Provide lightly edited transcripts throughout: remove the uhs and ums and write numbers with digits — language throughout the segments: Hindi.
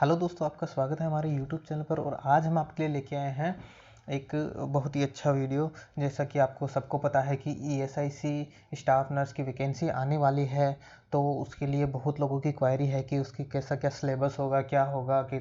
हेलो दोस्तों, आपका स्वागत है हमारे यूट्यूब चैनल पर। और आज हम आपके लिए लेके आए हैं एक बहुत ही अच्छा वीडियो। जैसा कि आपको सबको पता है कि ESIC स्टाफ नर्स की वैकेंसी आने वाली है, तो उसके लिए बहुत लोगों की क्वेरी है कि उसकी कैसा क्या सिलेबस होगा, क्या होगा, कि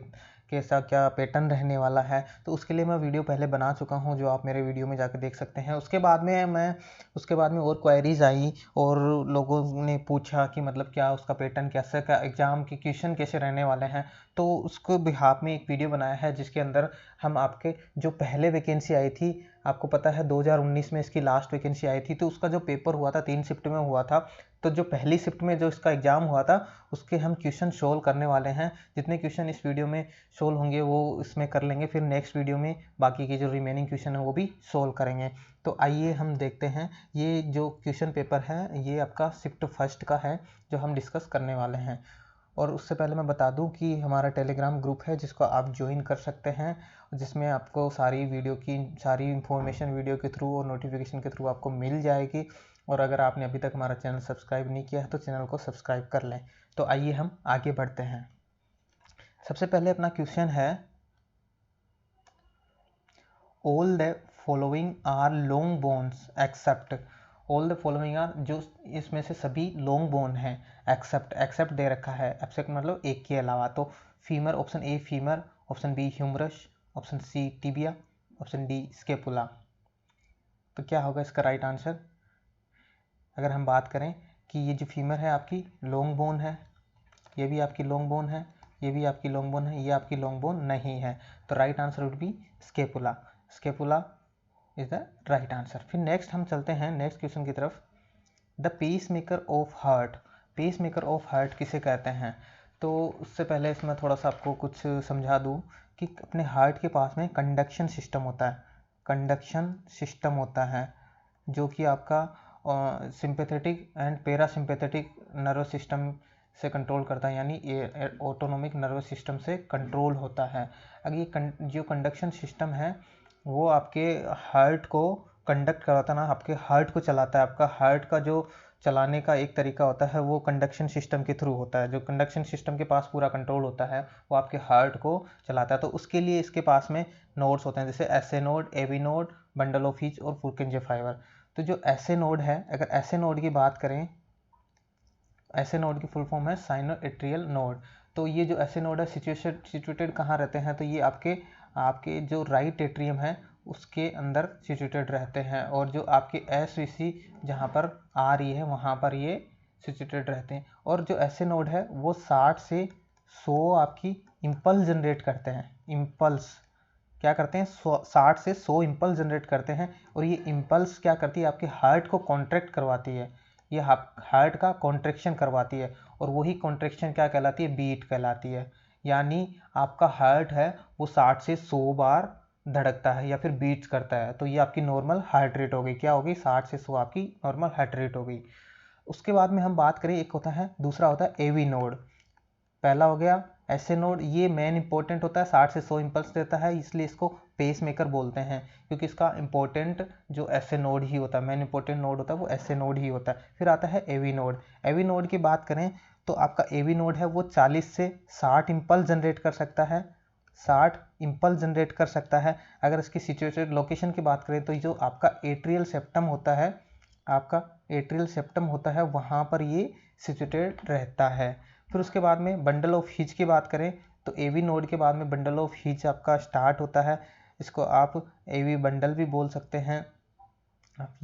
कैसा क्या पैटर्न रहने वाला है। तो उसके लिए मैं वीडियो पहले बना चुका हूं, जो आप मेरे वीडियो में जाकर देख सकते हैं। उसके बाद में और क्वेरीज आई और लोगों ने पूछा कि मतलब क्या उसका पैटर्न कैसे, का एग्ज़ाम के क्वेश्चन कैसे रहने वाले हैं। तो उसको बिहाफ में एक वीडियो बनाया है, जिसके अंदर हम आपके जो पहले वैकेंसी आई थी, आपको पता है 2019 में इसकी लास्ट वैकेंसी आई थी, तो उसका जो पेपर हुआ था 3 शिफ्ट में हुआ था। तो जो पहली शिफ्ट में जो इसका एग्ज़ाम हुआ था, उसके हम क्वेश्चन सोल्व करने वाले हैं। जितने क्वेश्चन इस वीडियो में सोल्व होंगे वो इसमें कर लेंगे, फिर नेक्स्ट वीडियो में बाकी के जो रिमेनिंग क्वेश्चन है वो भी सोल्व करेंगे। तो आइए हम देखते हैं। ये जो क्वेश्चन पेपर है ये आपका शिफ्ट फर्स्ट का है, जो हम डिस्कस करने वाले हैं। और उससे पहले मैं बता दूं कि हमारा टेलीग्राम ग्रुप है, जिसको आप ज्वाइन कर सकते हैं, जिसमें आपको सारी वीडियो की सारी इन्फॉर्मेशन वीडियो के थ्रू और नोटिफिकेशन के थ्रू आपको मिल जाएगी। और अगर आपने अभी तक हमारा चैनल सब्सक्राइब नहीं किया है तो चैनल को सब्सक्राइब कर लें। तो आइए हम आगे बढ़ते हैं। सबसे पहले अपना क्वेश्चन है, all the following are long bones except. All the following are, जो इसमें से सभी लॉन्ग बोन हैं, एक्सेप्ट दे रखा है। एक्सेप्ट मतलब एक के अलावा। तो femur, option A femur, option B humerus, option C tibia, option D scapula. तो क्या होगा इसका राइट आंसर? अगर हम बात करें कि ये जो फीमर है आपकी लॉन्ग बोन है, ये भी आपकी लॉन्ग बोन है, ये भी आपकी लॉन्ग बोन है, ये आपकी लॉन्ग बोन नहीं है। तो right answer would be scapula. Scapula is the right answer. फिर नेक्स्ट हम चलते हैं नेक्स्ट क्वेश्चन की तरफ। The pacemaker of heart. Pacemaker of heart किसे कहते हैं? तो उससे पहले इसमें थोड़ा सा आपको कुछ समझा दूँ कि अपने हार्ट के पास में कंडक्शन सिस्टम होता है। कंडक्शन सिस्टम होता है जो कि आपका sympathetic and parasympathetic nervous system से कंट्रोल करता है, यानी ये ऑटोनोमिक नर्वस सिस्टम से कंट्रोल होता है। अगर ये जो कंडक्शन सिस्टम है वो आपके हार्ट को कंडक्ट करवाता ना, आपके हार्ट को चलाता है। आपका हार्ट का जो चलाने का एक तरीका होता है वो कंडक्शन सिस्टम के थ्रू होता है। जो कंडक्शन सिस्टम के पास पूरा कंट्रोल होता है वो आपके हार्ट को चलाता है। तो उसके लिए इसके पास में नोड्स होते हैं, जैसे SA node, AV node, bundle of His और पुरकिंजे फाइबर। तो जो एसए नोड है, अगर एसए नोड की बात करें, एसए नोड की फुल फॉर्म है साइनो एट्रियल नोड। तो ये जो एसए नोड है सिचुएटेड कहाँ रहते हैं? तो ये आपके आपके जो राइट एट्रियम है उसके अंदर सिचुएटेड रहते हैं। और जो आपके एसवीसी जहाँ पर आ रही है वहाँ पर ये सिचुएटेड रहते हैं। और जो एसए नोड है वो 60 से 100 आपकी इम्पल्स जनरेट करते हैं। इम्पल्स क्या करते हैं? 60 से 100 इम्पल्स जनरेट करते हैं। और ये इम्पल्स क्या करती है? आपके हार्ट को कॉन्ट्रैक्ट करवाती है। ये हार्ट का कॉन्ट्रैक्शन करवाती है। और वही कॉन्ट्रैक्शन क्या कहलाती है? बीट कहलाती है। यानी आपका हार्ट है वो 60 से 100 बार धड़कता है या फिर बीट्स करता है। तो ये आपकी नॉर्मल हार्ट रेट हो गई। क्या होगी? 60 से 100 आपकी नॉर्मल हार्ट रेट हो गई। उसके बाद में हम बात करें, एक होता है, दूसरा होता है एवी नोड। पहला हो गया एसए नोड, ये मेन इंपॉर्टेंट होता है, 60 से 100 इम्पल्स देता है, इसलिए इसको पेस मेकर बोलते हैं, क्योंकि इसका इंपॉर्टेंट जो एसए नोड ही होता है, मेन इंपॉर्टेंट नोड होता है वो एसए नोड ही होता है। फिर आता है एवी नोड। एवी नोड की बात करें तो आपका एवी नोड है वो 40 से 60 इम्पल्स जनरेट कर सकता है। 60 इम्पल्स जनरेट कर सकता है। अगर इसकी सिचुएटेड लोकेशन की बात करें तो जो आपका एट्रियल सेप्टम होता है, आपका एट्रियल सेप्टम होता है, वहाँ पर ये सिचुएटेड रहता है। फिर उसके बाद में बंडल ऑफ हीच की बात करें तो एवी नोड के बाद में बंडल ऑफ हीच आपका स्टार्ट होता है। इसको आप एवी बंडल भी बोल सकते हैं।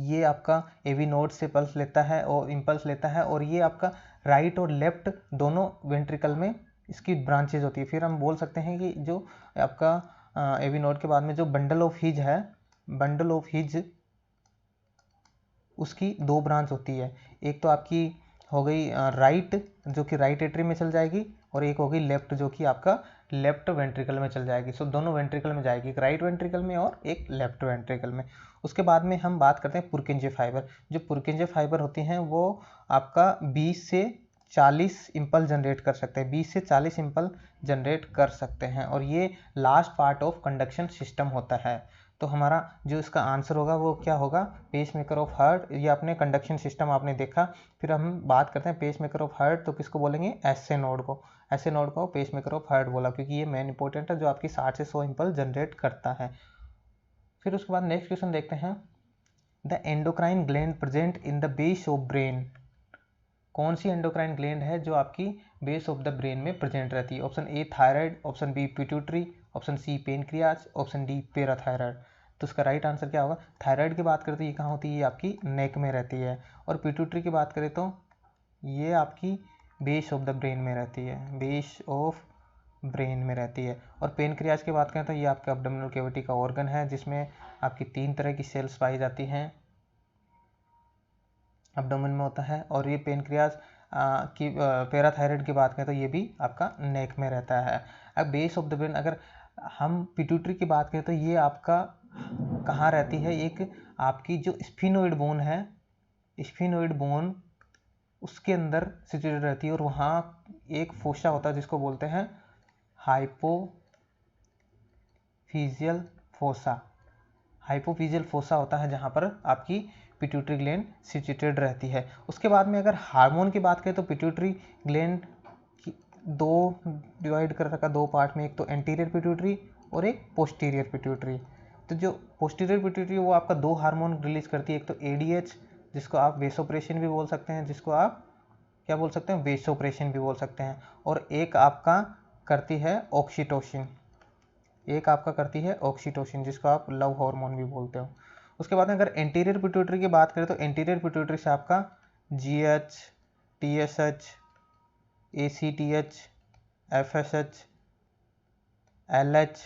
ये आपका एवी नोड से पल्स लेता है और इम्पल्स लेता है, और ये आपका राइट और लेफ्ट दोनों वेंट्रिकल में इसकी ब्रांचेज होती है। फिर हम बोल सकते हैं कि जो आपका एवी नोड के बाद में जो बंडल ऑफ हीज है, बंडल ऑफ हीज उसकी 2 ब्रांच होती है। एक तो आपकी हो गई राइट, जो कि राइट एट्रियम में चल जाएगी, और एक हो गई लेफ्ट, जो कि आपका लेफ्ट वेंट्रिकल में चल जाएगी। सो दोनों वेंट्रिकल में जाएगी, एक राइट वेंट्रिकल में और एक लेफ्ट वेंट्रिकल में। उसके बाद में हम बात करते हैं पुरकिंजे फाइबर। जो पुरकिंजे फाइबर होती हैं वो आपका 20 से 40 इम्पल्स जनरेट कर सकते हैं, 20 से 40 इम्पल्स जनरेट कर सकते हैं, और ये last part of conduction system होता है। तो हमारा जो इसका आंसर होगा वो क्या होगा, पेस मेकर ऑफ हार्ट। ये अपने कंडक्शन सिस्टम आपने देखा। फिर हम बात करते हैं पेस मेकर ऑफ हार्ट, तो किसको बोलेंगे, एस ए नोड को। एस ए नोड को पेस मेकर ऑफ हार्ट बोला क्योंकि ये मेन इंपॉर्टेंट है जो आपकी 60 से 100 इम्पल्स जनरेट करता है। फिर उसके बाद नेक्स्ट क्वेश्चन देखते हैं, the endocrine gland present in the base of brain. कौन सी एंडोक्राइन ग्लैंड है जो आपकी बेस ऑफ द ब्रेन में प्रेजेंट रहती है। Option A thyroid, option B pituitary, option C pancreas, option D parathyroid. तो इसका राइट आंसर क्या होगा, थायराइड की बात करें तो ये कहाँ होती है, ये आपकी नेक में रहती है। और पिट्यूटरी की बात करें तो ये आपकी बेस ऑफ द ब्रेन में रहती है, बेस ऑफ ब्रेन में रहती है। और पेनक्रियाज की बात करें तो ये आपका एब्डोमिनल कैविटी का ऑर्गन है जिसमें आपकी 3 तरह की सेल्स पाई जाती हैं, एब्डोमेन में होता है। और ये पेनक्रियाज की पैराथायराइड की बात करें तो ये भी आपका नेक में रहता है। अब बेस ऑफ द ब्रेन अगर हम पिट्यूटरी की बात करें तो ये आपका कहाँ रहती है, एक आपकी जो स्फिनोइड बोन है, स्फिनोइड बोन उसके अंदर सिचुएटेड रहती है। और वहाँ एक फोसा होता है जिसको बोलते हैं हाइपोफिजियल फोसा। हाइपोफिजियल फोसा होता है जहाँ पर आपकी पिट्यूटरी ग्लैंड सिचुएटेड रहती है। उसके बाद में अगर हार्मोन की बात करें तो पिट्यूटरी ग्लैंड की दो डिवाइड कर रखा, 2 पार्ट में, एक तो एंटीरियर पिट्यूटरी और एक पोस्टीरियर पिट्यूटरी। तो जो पोस्टीरियर पिट्यूटरी वो आपका 2 हार्मोन रिलीज करती है, एक तो एडीएच जिसको आप वेसोप्रेशन भी बोल सकते हैं, जिसको आप क्या बोल सकते हैं, वेसोप्रेशन भी बोल सकते हैं। और एक आपका करती है ऑक्सीटोसिन, एक आपका करती है ऑक्सीटोसिन जिसको आप लव हार्मोन भी बोलते हो। उसके बाद में अगर एंटीरियर पिट्यूटरी की बात करें तो एंटीरियर पिट्यूटरी से आपका GH, TSH, ACTH, FSH, LH,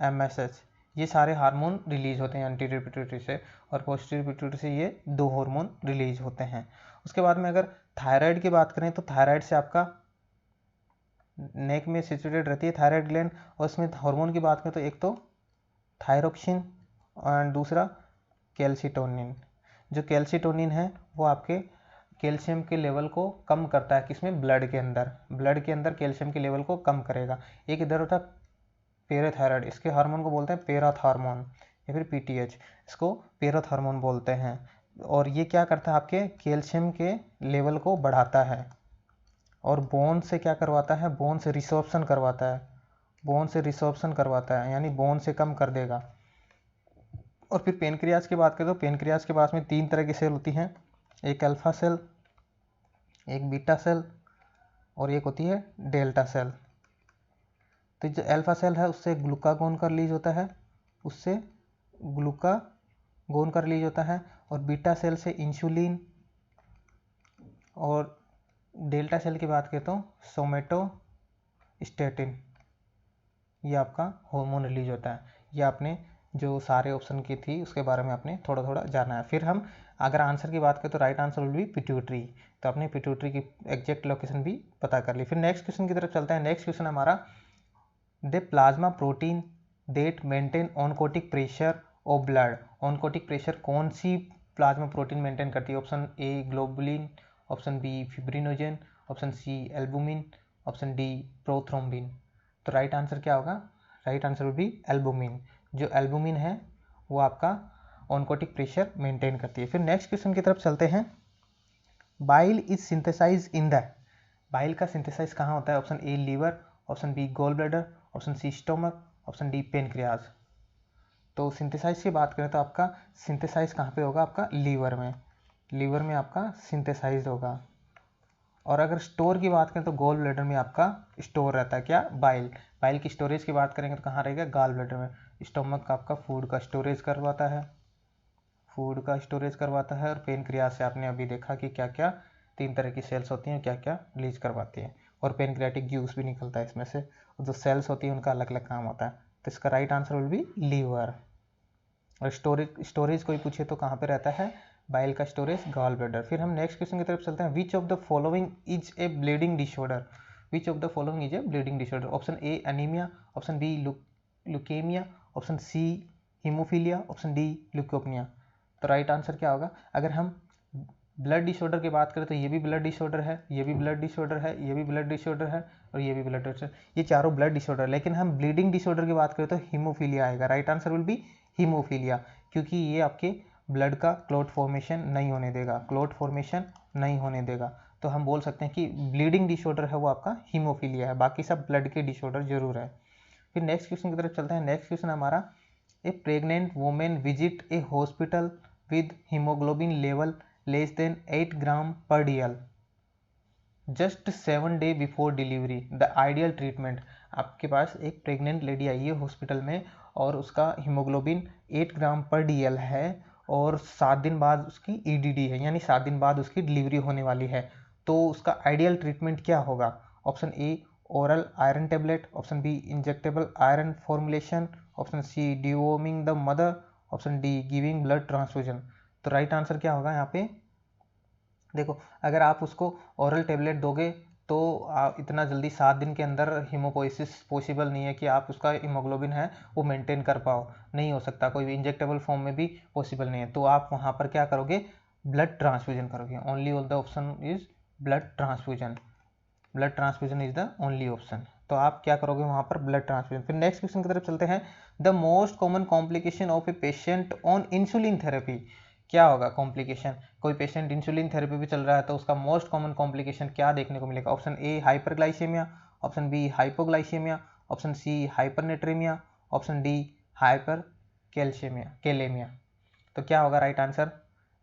MSH, ये सारे हार्मोन रिलीज होते हैं एंटीरियर पिट्यूटरी से। और पोस्टीरियर पिट्यूटरी से ये 2 हार्मोन रिलीज होते हैं। उसके बाद में अगर थायराइड की बात करें तो थायराइड से आपका नेक में सिचुएटेड रहती है थायराइड ग्लैंड। और उसमें हार्मोन की बात करें तो एक तो थायरोक्सिन और दूसरा कैल्सिटोनिन। जो कैल्सिटोनिन है वो आपके कैल्शियम के लेवल को कम करता है, किसमें, ब्लड के अंदर। ब्लड के अंदर कैल्शियम के लेवल को कम करेगा। एक इधर होता है पैराथायराइड, इसके हार्मोन को बोलते हैं पैराथ हार्मोन या फिर पीटीएच, इसको पैराथ हार्मोन बोलते हैं। और ये क्या करता है, आपके कैल्शियम के लेवल को बढ़ाता है और बोन से क्या करवाता है, बोन से रिसोर्प्शन करवाता है, बोन से रिसोर्प्शन करवाता है, यानी बोन से कम कर देगा। और फिर पेनक्रियाज की बात करें तो पेनक्रियाज के पास में 3 तरह की सेल होती हैं, एक अल्फा सेल, एक बीटा सेल और एक होती है डेल्टा सेल। तो जो अल्फा सेल है उससे ग्लूकागोन का रिलीज होता है, उससे ग्लूकागोन का रिलीज होता है। और बीटा सेल से इंसुलिन। और डेल्टा सेल की बात करें तो सोमेटोस्टेटिन, ये आपका हार्मोन रिलीज होता है। ये आपने जो सारे ऑप्शन की थी उसके बारे में आपने थोड़ा थोड़ा जाना है। फिर हम अगर आंसर की बात करें तो right answer will B pituitary. तो आपने पिट्यूटरी की एग्जैक्ट लोकेशन भी पता कर ली। फिर नेक्स्ट क्वेश्चन की तरफ चलते हैं। नेक्स्ट क्वेश्चन हमारा, the plasma protein that maintain oncotic pressure of blood. Oncotic pressure कौन सी प्लाज्मा प्रोटीन मेंटेन करती है। Option A globulin, option B fibrinogen, option C albumin, option D prothrombin. तो राइट आंसर क्या होगा, right answer will be albumin. जो एल्बुमिन है वो आपका ऑनकोटिक प्रेशर मेंटेन करती है। फिर नेक्स्ट क्वेश्चन की तरफ चलते हैं। Bile is synthesise in the, bile का सिंथेसाइज कहाँ होता है। Option A liver, option B gall bladder, option C stomach, option D pancreas. तो सिंथेसाइज की बात करें तो आपका सिंथेसाइज कहाँ पे होगा, आपका लीवर में, लीवर में आपका सिंथेसाइज होगा। और अगर स्टोर की बात करें तो गॉल ब्लैडर में आपका स्टोर रहता है क्या, बाइल। बाइल की स्टोरेज की बात करेंगे तो कहाँ रहेगा, गॉल ब्लैडर में। स्टोमक का आपका फूड का स्टोरेज करवाता है, फूड का स्टोरेज करवाता है। और पेनक्रियाज से आपने अभी देखा कि क्या क्या 3 तरह की सेल्स होती हैं, क्या क्या रिलीज करवाती हैं। और पेनक्रियाटिक जूस भी निकलता है इसमें से। और जो सेल्स होती हैं उनका अलग अलग काम होता है। तो इसका right answer will be liver. और स्टोरेज कोई पूछे तो कहाँ पे रहता है, बाइल का स्टोरेज गॉल ब्लैडर। फिर हम नेक्स्ट क्वेश्चन की तरफ चलते हैं। Which of the following is a bleeding disorder. Which of the following is a bleeding disorder. Option A anaemia, option B leukaemia, option C haemophilia, option D leucopenia. तो राइट आंसर क्या होगा, अगर हम ब्लड डिसऑर्डर की बात करें तो ये भी ब्लड डिसऑर्डर है, ये भी ब्लड डिसऑर्डर है, ये भी ब्लड डिसऑर्डर है और ये भी ब्लड डिसऑर्डर, ये चारों ब्लड डिसऑर्डर। लेकिन हम ब्लीडिंग डिसऑर्डर की बात करें तो हीमोफीलिया आएगा। Right answer will B haemophilia, क्योंकि ये आपके ब्लड का क्लॉट फॉर्मेशन नहीं होने देगा, क्लॉट फॉर्मेशन नहीं होने देगा। तो हम बोल सकते हैं कि ब्लीडिंग डिसऑर्डर है वो आपका हीमोफीलिया है, बाकी सब ब्लड के डिसऑर्डर जरूर है। फिर नेक्स्ट क्वेश्चन की तरफ चलते हैं। नेक्स्ट क्वेश्चन हमारा, a pregnant women visit a hospital with haemoglobin level less than 8 gram per DL just 7 day before delivery, the ideal treatment. आपके पास एक प्रेग्नेंट लेडी आई है हॉस्पिटल में और उसका हीमोग्लोबिन 8 ग्राम पर डीएल है और 7 दिन बाद उसकी ईडीडी है, यानी 7 दिन बाद उसकी डिलीवरी होने वाली है। तो उसका आइडियल ट्रीटमेंट क्या होगा? Option A oral iron tablet, option B injectable iron formulation, option C deworming the mother, option D giving blood transfusion. तो राइट आंसर क्या होगा यहाँ पे? देखो, अगर आप उसको ओरल टेबलेट दोगे तो इतना जल्दी 7 दिन के अंदर हीमोपोइसिस पॉसिबल नहीं है कि आप उसका हीमोग्लोबिन है वो मेंटेन कर पाओ, नहीं हो सकता, कोई भी इंजेक्टेबल फॉर्म में भी पॉसिबल नहीं है। तो आप वहाँ पर क्या करोगे? ब्लड ट्रांसफ्यूजन करोगे। Only the option is blood transfusion, blood transfusion is the only option. तो आप क्या करोगे वहाँ पर? Blood transfusion. फिर नेक्स्ट क्वेश्चन की तरफ चलते हैं। The most common complication of a patient on insulin therapy, क्या होगा कॉम्प्लिकेशन? कोई पेशेंट इंसुलिन थेरेपी भी चल रहा है तो उसका मोस्ट कॉमन कॉम्प्लिकेशन क्या देखने को मिलेगा? Option A hyperglycaemia, option B hypoglycaemia, option C hypernatraemia, option D hyperkalaemia. तो क्या होगा right answer?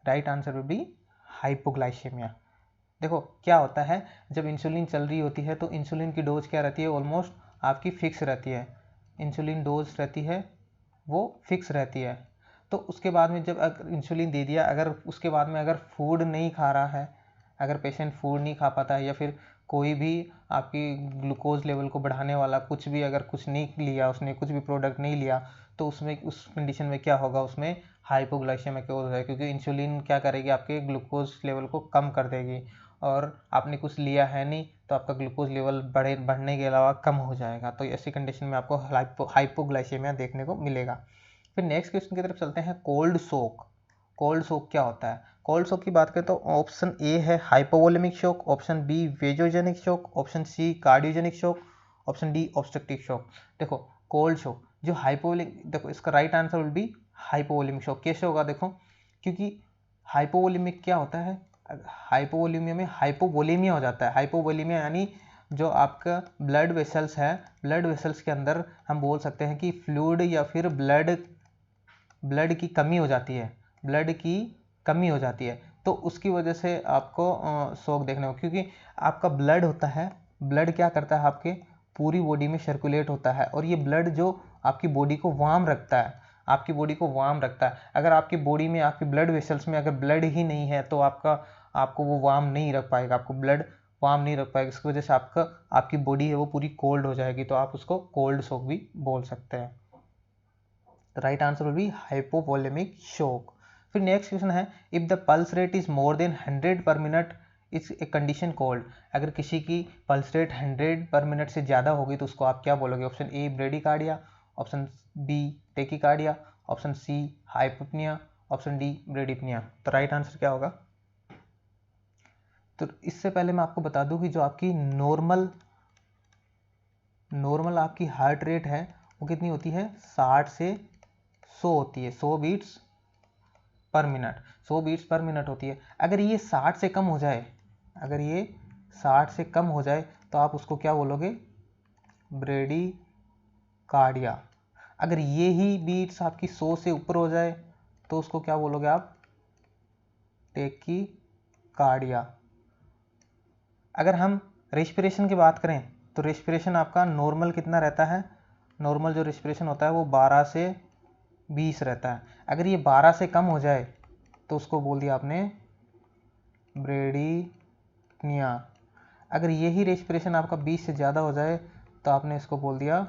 Right answer will be hypoglycaemia. देखो क्या होता है, जब इंसुलिन चल रही होती है तो इंसुलिन की डोज क्या रहती है? ऑलमोस्ट आपकी फिक्स रहती है, इंसुलिन डोज रहती है वो फिक्स रहती है। तो उसके बाद में जब अगर इंसुलिन दे दिया, अगर उसके बाद में अगर फूड नहीं खा रहा है, अगर पेशेंट फूड नहीं खा पाता है या फिर कोई भी आपकी ग्लूकोज लेवल को बढ़ाने वाला कुछ भी अगर कुछ नहीं लिया, उसने कुछ भी प्रोडक्ट नहीं लिया, तो उसमें उस कंडीशन में क्या होगा? उसमें हाइपोग्लाइसेमिया की हो जाएगी, क्योंकि इंसुलिन क्या करेगी? आपके ग्लूकोज लेवल को कम कर देगी और आपने कुछ लिया है नहीं तो आपका ग्लूकोज लेवल बढ़ने के अलावा कम हो जाएगा। तो ऐसी कंडीशन में आपको हाइपोग्लाइसेमिया देखने को मिलेगा। फिर नेक्स्ट क्वेश्चन की तरफ चलते हैं। कोल्ड शॉक, कोल्ड शॉक क्या होता है? कोल्ड शॉक की बात करें तो ऑप्शन ए है hypovolaemic shock, option B vasogenic shock, option C cardiogenic shock, option D obstructive shock. देखो कोल्ड शॉक जो हाइपोवोलिक, देखो इसका right answer will be hypovolaemic shock. कैसे होगा? देखो, क्योंकि हाइपोवोलेमिक क्या होता है? हाइपोवोलेमिया में हाइपोवोलेमिया हो जाता है। हाइपोवोलेमिया यानी जो आपका ब्लड वेसल्स है, ब्लड वेसल्स के अंदर हम बोल सकते हैं कि फ्लूइड या फिर ब्लड की कमी हो जाती है, ब्लड की कमी हो जाती है। तो उसकी वजह से आपको शॉक देखने को, क्योंकि आपका ब्लड होता है, ब्लड क्या करता है? आपके पूरी बॉडी में सर्कुलेट होता है और ये ब्लड जो आपकी बॉडी को वार्म रखता है, आपकी बॉडी को वार्म रखता है। अगर आपकी बॉडी में, आपकी ब्लड वेसल्स में अगर ब्लड ही नहीं है तो आपको वो वार्म नहीं रख पाएगा, आपको ब्लड वार्म नहीं रख पाएगा। इसकी वजह से आपकी बॉडी है वो पूरी कोल्ड हो जाएगी, तो आप उसको कोल्ड शॉक भी बोल सकते हैं। The right answer will be hypovolemic shock. फिर नेक्स्ट क्वेश्चन है, if the pulse rate is more than 100 पर minute is a condition called. अगर किसी की पल्स रेट 100 पर मिनट से ज़्यादा होगी तो उसको आप क्या बोलोगे? Option A bradycardia, option B tachycardia, option C hypopnoea, option D bradypnoea. तो राइट आंसर क्या होगा? तो इससे पहले मैं आपको बता दूं कि जो आपकी नॉर्मल आपकी हार्ट रेट है वो कितनी होती है? 60 से 100 होती है, 100 बीट्स पर मिनट, 100 बीट्स पर मिनट होती है। अगर ये 60 से कम हो जाए, अगर ये 60 से कम हो जाए तो आप उसको क्या बोलोगे? Bradycardia. अगर ये ही बीट्स आपकी 100 से ऊपर हो जाए तो उसको क्या बोलोगे आप? टेकी कार्डिया। अगर हम रेस्पिरेशन की बात करें तो रेस्पिरेशन आपका नॉर्मल कितना रहता है? नॉर्मल जो रेस्पिरेशन होता है वो 12 से 20 रहता है। अगर ये 12 से कम हो जाए तो उसको बोल दिया आपने ब्रेडिपनिया। अगर यही रेस्पिरेशन आपका 20 से ज़्यादा हो जाए तो आपने इसको बोल दिया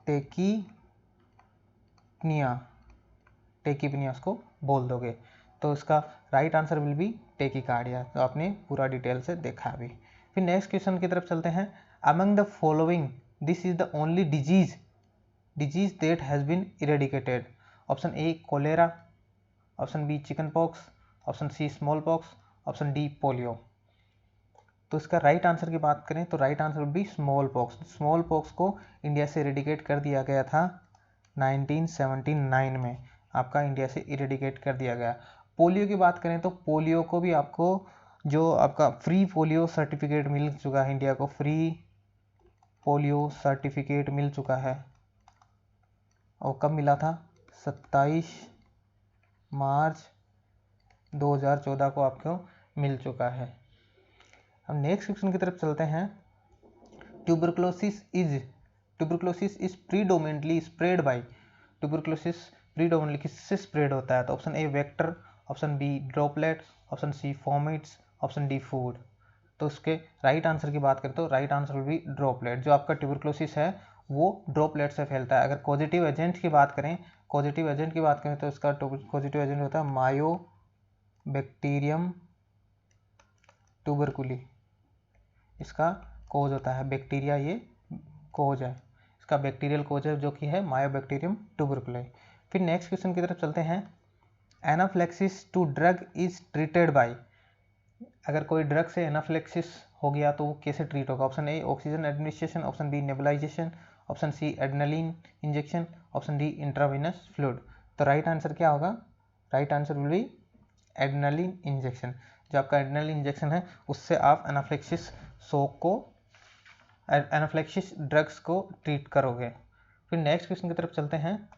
टेकीपनिया, टेकीपनिया उसको बोल दोगे। तो इसका right answer will B tachycardia. तो आपने पूरा डिटेल से देखा अभी। फिर नेक्स्ट क्वेश्चन की तरफ चलते हैं। Among the following this is the only disease that has been eradicated। Option A cholera, option B chickenpox, option C smallpox, option D polio. तो इसका राइट आंसर की बात करें तो राइट आंसर भी स्मॉल पॉक्स। स्मॉल पॉक्स को इंडिया से इरेडिकेट कर दिया गया था 1979 में आपका इंडिया से इरेडिकेट कर दिया गया। पोलियो की बात करें तो पोलियो को भी आपको जो आपका फ्री पोलियो सर्टिफिकेट मिल चुका है, इंडिया को फ्री पोलियो सर्टिफिकेट मिल चुका है। और कब मिला था? 27 मार्च 2014 को आपको मिल चुका है। अब नेक्स्ट क्वेश्चन की तरफ चलते हैं। Tuberculosis is predominantly spread by. Tuberculosis predominantly किससे स्प्रेड होता है? तो option A vector, option B droplet, option C fomites, option D food. तो उसके राइट आंसर की बात करें तो right answer will be droplet. जो आपका ट्यूबरक्लोसिस है वो ड्रॉपलेट से फैलता है। अगर पॉजिटिव एजेंट की बात करें तो इसका पॉजिटिव एजेंट होता है मायोबैक्टीरियम ट्यूबरकुली। इसका कोज होता है बैक्टीरिया, ये कोज है इसका, बैक्टीरियल कोज है जो कि है मायोबैक्टीरियम ट्यूबरकुली। फिर नेक्स्ट क्वेश्चन की तरफ चलते हैं। Anaphylaxis to drug is treated by. अगर कोई ड्रग से एनाफ्लेक्सिस हो गया तो वो कैसे ट्रीट होगा? Option A oxygen administration, option B nebulisation, option C adrenaline injection, option D intravenous fluid. तो राइट आंसर क्या होगा? Right answer will be adrenaline injection. जो आपका एड्रेनलिन इंजेक्शन है उससे आप एनाफ्लेक्सिस ड्रग्स को ट्रीट करोगे। फिर नेक्स्ट क्वेश्चन की तरफ चलते हैं।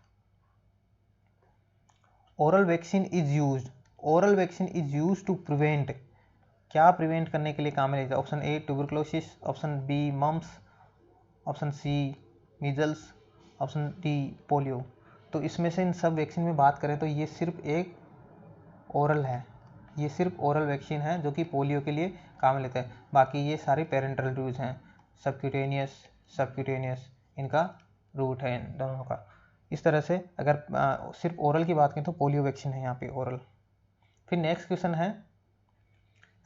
Oral vaccine is used to prevent. क्या प्रिवेंट करने के लिए काम में लेता है? Option A tuberculosis, option B mumps, option C measles, option D polio. तो इसमें से इन सब वैक्सीन में बात करें तो ये सिर्फ एक ओरल है, ये सिर्फ ओरल वैक्सीन है जो कि पोलियो के लिए काम में लेते हैं। बाकी ये सारे पेरेंटल यूज हैं, सबक्यूटेनियस इनका रूट है इन दोनों का। इस तरह से अगर सिर्फ ओरल की बात करें तो पोलियो वैक्सीन है यहाँ पे ओरल। फिर नेक्स्ट क्वेश्चन है।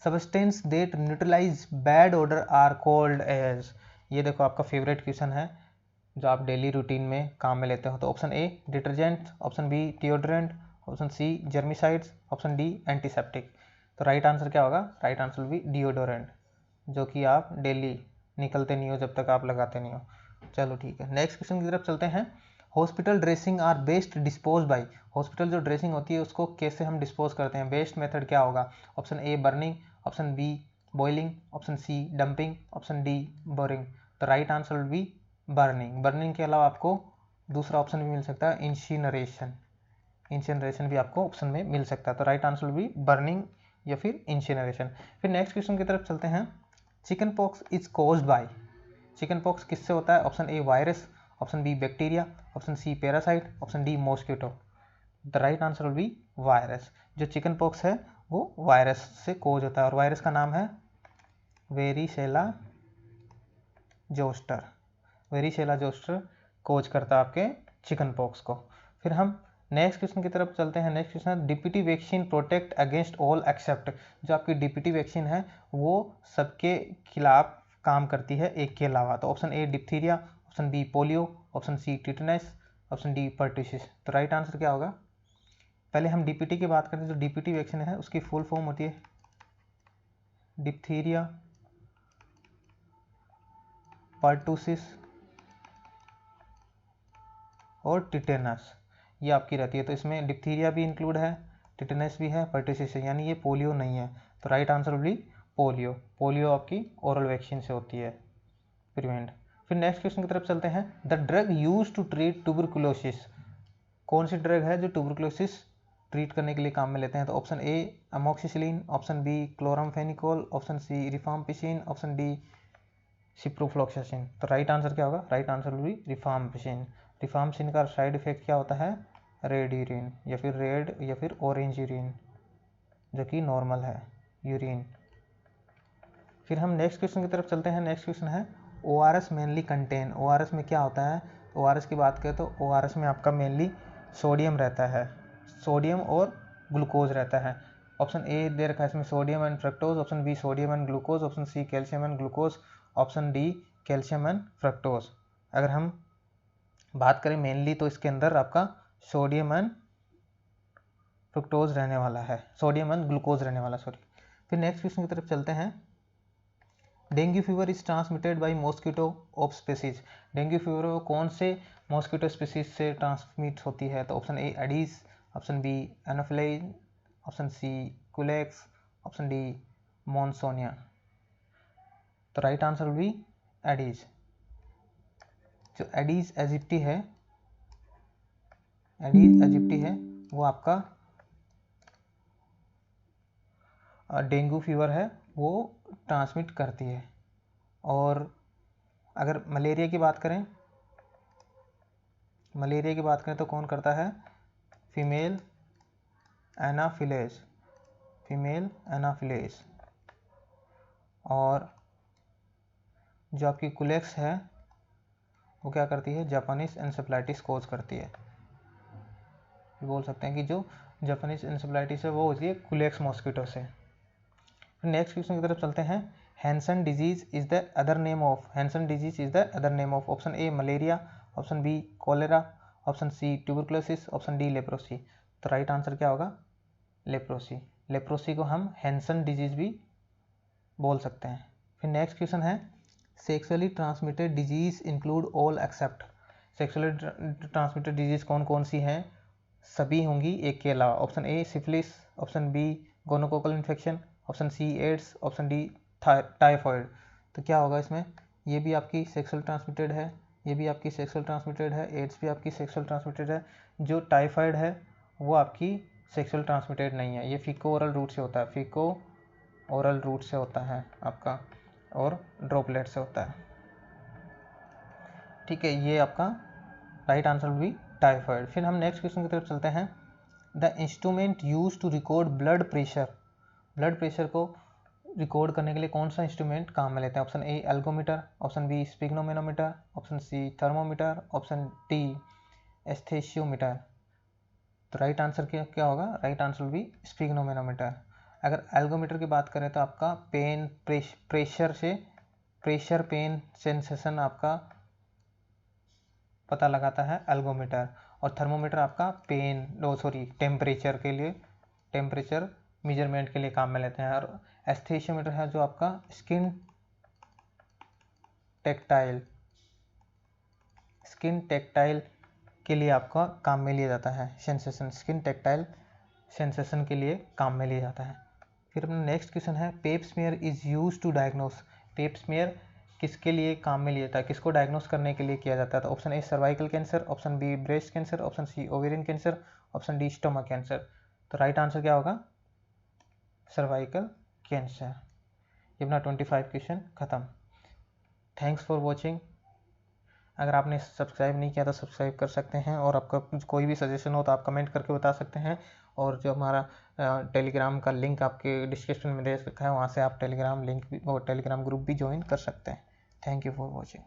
Substance that neutralise bad odour are called as. ये देखो आपका फेवरेट क्वेश्चन है जो आप डेली रूटीन में काम में लेते हो। तो option A detergent, option B deodorant, option C germicides, option D antiseptic. तो राइट आंसर क्या होगा? राइट आंसर भी डिओडोरेंट, जो कि आप डेली निकलते नहीं हो जब तक आप लगाते नहीं हो। चलो ठीक है, नेक्स्ट क्वेश्चन की तरफ चलते हैं। Hospital dressing are best dispose by. Hospital जो ड्रेसिंग होती है उसको कैसे हम डिस्पोज करते हैं? बेस्ट मेथड क्या होगा? Option A burning, option B boiling, option C dumping, option D boring. तो right answer will be burning. Burning के अलावा आपको दूसरा ऑप्शन भी मिल सकता है इंसिनरेशन भी आपको ऑप्शन में मिल सकता है। तो right answer will be burning या फिर इंसिनरेशन। फिर नेक्स्ट क्वेश्चन की तरफ चलते हैं। Chickenpox is caused by. Chickenpox किससे होता है? Option A virus, option B bacteria, option C parasite, option D mosquito. The right answer will be virus. जो चिकन पॉक्स है वो वायरस से कोज होता है और वायरस का नाम है वेरिसेला जोस्टर। वेरिसेला जोस्टर कोज करता है आपके चिकन पॉक्स को। फिर हम नेक्स्ट क्वेश्चन की तरफ चलते हैं। नेक्स्ट क्वेश्चन है DPT vaccine protect against all except. जो आपकी डीपीटी वैक्सीन है वो सबके खिलाफ काम करती है एक के अलावा। तो option A diphtheria, option B polio, option C tetanus, option D pertussis. तो राइट आंसर क्या होगा? पहले हम डीपीटी की बात करते हैं। जो डीपीटी वैक्सीन है उसकी फुल फॉर्म होती है डिप्थीरिया, पर्टुसिस और टिटेनस, ये आपकी रहती है। तो इसमें डिप्थीरिया भी इंक्लूड है, टिटेनस भी है, पर्टुसिस है, यानी ये पोलियो नहीं है। तो right answer will B polio. Polio आपकी ओरल वैक्सीन से होती है प्रिवेंट। फिर नेक्स्ट क्वेश्चन की तरफ चलते हैं। The drug use to treat tuberculosis. कौन सी ड्रग है जो ट्यूबरकुलोसिस ट्रीट करने के लिए काम में लेते हैं? तो option A amoxicillin, option B chloramphenicol, option C rifampicin, option D ciprofloxacin. तो राइट आंसर क्या होगा? Right answer will be rifampicin. Rifampicin का साइड इफेक्ट क्या होता है? रेड यूरिन या फिर रेड या फिर ऑरेंज यूरिन, जो कि नॉर्मल है यूरिन। फिर हम नेक्स्ट क्वेश्चन की तरफ चलते हैं। नेक्स्ट क्वेश्चन है ORS मेनली कंटेन। ORS में क्या होता है? ORS की बात करें तो ORS में आपका मेनली सोडियम रहता है, सोडियम और ग्लूकोज रहता है। ऑप्शन ए दे रखा है इसमें sodium and fructose, option B sodium and glucose, option C calcium and glucose, option D calcium and fructose. अगर हम बात करें मेनली तो इसके अंदर आपका सोडियम एंड फ्रक्टोज रहने वाला है, सोडियम एंड ग्लूकोज रहने वाला, सॉरी। फिर नेक्स्ट क्वेश्चन की तरफ चलते हैं। Dengue fever is transmitted by mosquito of species. Dengue fever कौन से मॉस्किटो स्पीसीज से ट्रांसमिट होती है? तो option A Aedes, option B Anopheles, option C Culex, option D Mansonia. तो right answer will be Aedes. जो एडीज एजिप्टी है, एडीज एजिप्टी है, वो आपका डेंगू फीवर है वो ट्रांसमिट करती है। और अगर मलेरिया की बात करें, मलेरिया की बात करें तो कौन करता है? Female Anopheles, female Anopheles. और जो आपकी कुलेक्स है वो क्या करती है? जापानीज एन्सेफलाइटिस कोज करती है। बोल सकते हैं कि जो जापानीज एन्सेफलाइटिस है वो होती है कुलेक्स मॉस्किटो से। नेक्स्ट क्वेश्चन की तरफ चलते हैं। Hansen disease is the other name of, Hansen disease is the other name of. Option A malaria, option B cholera, option C tuberculosis, option D leprosy. तो राइट आंसर क्या होगा? लेप्रोसी। लेप्रोसी को हम हैंसन डिजीज भी बोल सकते हैं। फिर नेक्स्ट क्वेश्चन है sexually transmitted disease include all except. Sexually transmitted disease कौन कौन सी हैं? सभी होंगी एक के अलावा। Option A syphilis, option B gonococcal infection, option C AIDS, option D typhoid. तो क्या होगा इसमें? ये भी आपकी सेक्सुअल ट्रांसमिटेड है, ये भी आपकी सेक्सुअल ट्रांसमिटेड है, एड्स भी आपकी सेक्सुअल ट्रांसमिटेड है। जो टाइफाइड है वो आपकी सेक्सुअल ट्रांसमिटेड नहीं है, ये फीको ओरल रूट से होता है, फीको ओरल रूट से होता है आपका, और ड्रॉपलेट से होता है। ठीक है, ये आपका राइट आंसर भी टाइफाइड। फिर हम नेक्स्ट क्वेश्चन की तरफ चलते हैं। The instrument use to record blood pressure, blood pressure को रिकॉर्ड करने के लिए कौन सा इंस्ट्रूमेंट काम में लेते हैं? Option A algometer, option B sphygmomanometer, option C thermometer, option D aesthesiometer. तो राइट आंसर क्या होगा? राइट आंसर भी स्पिग्नोमेनोमीटर। अगर एल्गोमीटर की बात करें तो आपका पेन प्रेशर से प्रेशर पेन सेंसेशन आपका पता लगाता है एल्गोमीटर। और थर्मोमीटर आपका टेम्परेचर के लिए, टेम्परेचर मेजरमेंट के लिए काम में लेते हैं। और एस्थेशियोमीटर है जो आपका स्किन टैक्टाइल के लिए आपका काम में लिया जाता है। सेंसेशन, स्किन टैक्टाइल सेंसेशन के लिए काम में लिया जाता है। फिर अपना नेक्स्ट क्वेश्चन है Pap smear is use to diagnose. Pap smear किसके लिए काम में लिया जाता है, किसको डायग्नोस करने के लिए किया जाता है? तो option A cervical cancer, option B breast cancer, option C ovarian cancer, option D stomach cancer. तो राइट आंसर क्या होगा? Cervical cancer. ये अपना 25 क्वेश्चन खत्म। Thanks for watching. अगर आपने सब्सक्राइब नहीं किया तो सब्सक्राइब कर सकते हैं, और आपका कोई भी सजेशन हो तो आप कमेंट करके बता सकते हैं। और जो हमारा टेलीग्राम का लिंक आपके डिस्क्रिप्शन में दे रखा है, वहाँ से आप टेलीग्राम लिंक और टेलीग्राम ग्रुप भी ज्वाइन कर सकते हैं। Thank you for watching.